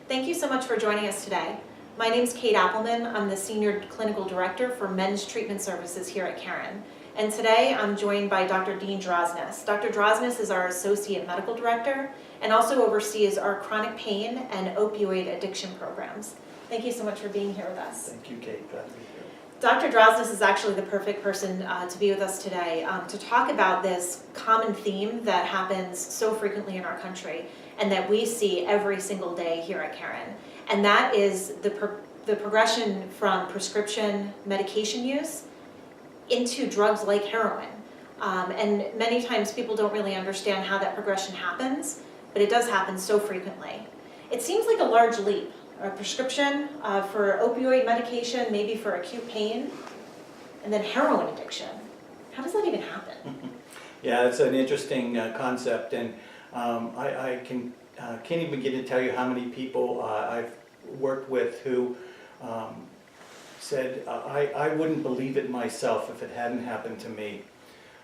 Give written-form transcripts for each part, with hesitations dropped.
Thank you so much for joining us today. My name is Kate Appleman. I'm the Senior Clinical Director for Men's Treatment Services here at Caron. And today I'm joined by Dr. Dean Drosnes. Dr. Drosnes is our Associate Medical Director and also oversees our chronic pain and opioid addiction programs. Thank you so much for being here with us. Thank you, Kate. Glad to be here. Dr. Drosnes is actually the perfect person to be with us today to talk about this common theme that happens so frequently in our country and that we see every single day here at Caron. And that is the progression from prescription medication use into drugs like heroin. And many times people don't really understand how that progression happens, but it does happen so frequently. It seems like a large leap. A prescription for opioid medication, maybe for acute pain, and then heroin addiction. How does that even happen? Yeah, it's an interesting concept, and I can't even begin to tell you how many people I've worked with who said, I wouldn't believe it myself if it hadn't happened to me.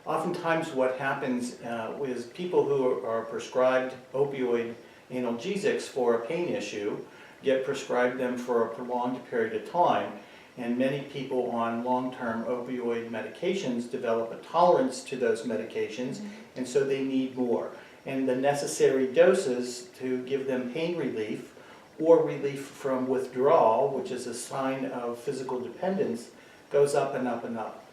Oftentimes what happens is people who are prescribed opioid analgesics for a pain issue get prescribed them for a prolonged period of time, and many people on long-term opioid medications develop a tolerance to those medications, and so they need more. And the necessary doses to give them pain relief or relief from withdrawal, which is a sign of physical dependence, goes up and up and up.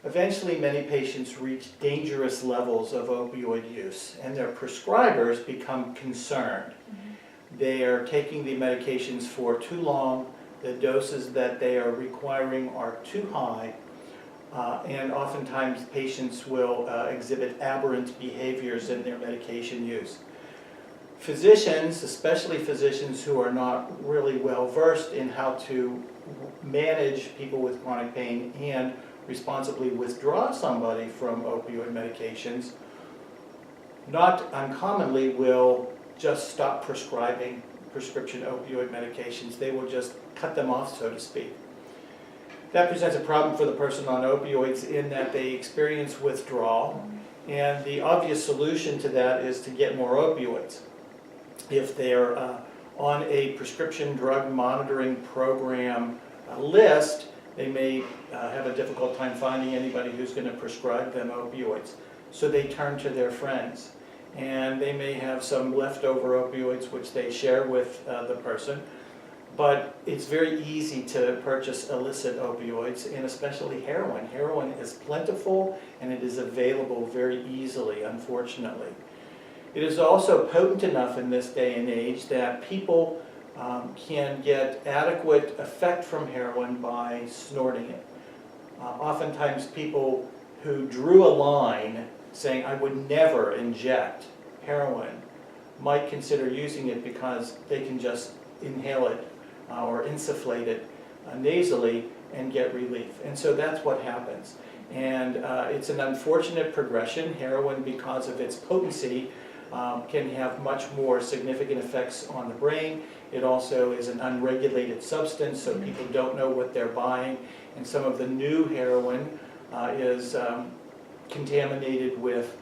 Eventually, many patients reach dangerous levels of opioid use, and their prescribers become concerned. They are taking the medications for too long, the doses that they are requiring are too high, and oftentimes patients will exhibit aberrant behaviors in their medication use. Physicians, especially physicians who are not really well versed in how to manage people with chronic pain and responsibly withdraw somebody from opioid medications, not uncommonly will just stop prescribing prescription opioid medications. They will just cut them off, so to speak. That presents a problem for the person on opioids in that they experience withdrawal, and the obvious solution to that is to get more opioids. If they're on a prescription drug monitoring program list, they may have a difficult time finding anybody who's going to prescribe them opioids. So they turn to their friends. And they may have some leftover opioids which they share with the person, but it's very easy to purchase illicit opioids, and especially heroin. Heroin is plentiful and it is available very easily, unfortunately. It is also potent enough in this day and age that people can get adequate effect from heroin by snorting it. Oftentimes people who drew a line saying, I would never inject heroin, might consider using it because they can just inhale it or insufflate it nasally and get relief. And so that's what happens. And it's an unfortunate progression. Heroin, because of its potency, can have much more significant effects on the brain. It also is an unregulated substance, so people don't know what they're buying. And some of the new heroin is contaminated with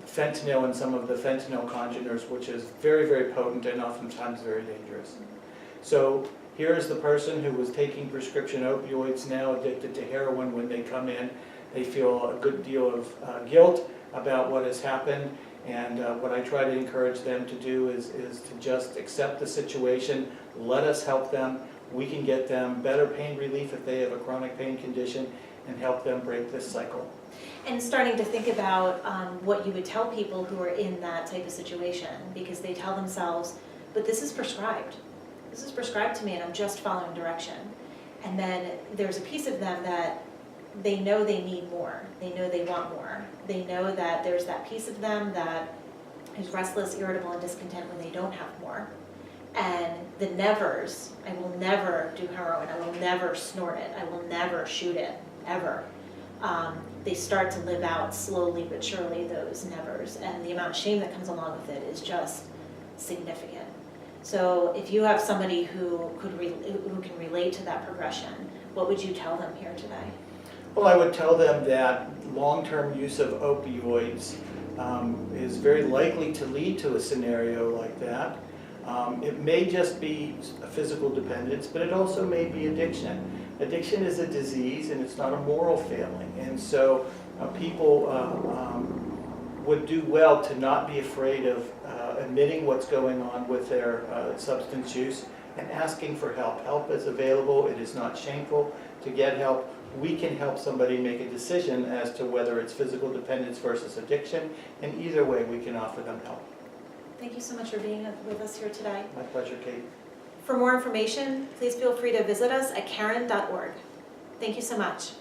fentanyl and some of the fentanyl congeners, which is very, very potent and oftentimes very dangerous. So here's the person who was taking prescription opioids, now addicted to heroin. When they come in, they feel a good deal of guilt about what has happened, and what I try to encourage them to do is to just accept the situation, let us help them. We can get them better pain relief if they have a chronic pain condition, and help them break this cycle. And starting to think about what you would tell people who are in that type of situation, because they tell themselves, but this is prescribed. This is prescribed to me and I'm just following direction. And then there's a piece of them that they know they need more. They know they want more. They know that there's that piece of them that is restless, irritable, and discontent when they don't have more. And the nevers, I will never do heroin, I will never snort it, I will never shoot it, ever. They start to live out slowly but surely those nevers, and the amount of shame that comes along with it is just significant. So if you have somebody who can relate to that progression, what would you tell them here today? Well, I would tell them that long-term use of opioids is very likely to lead to a scenario like that. It may just be a physical dependence, but it also may be addiction. Addiction is a disease and it's not a moral failing. And so people would do well to not be afraid of admitting what's going on with their substance use and asking for help. Help is available. It is not shameful to get help. We can help somebody make a decision as to whether it's physical dependence versus addiction, and either way we can offer them help. Thank you so much for being with us here today. My pleasure, Kate. For more information, please feel free to visit us at caron.org. Thank you so much.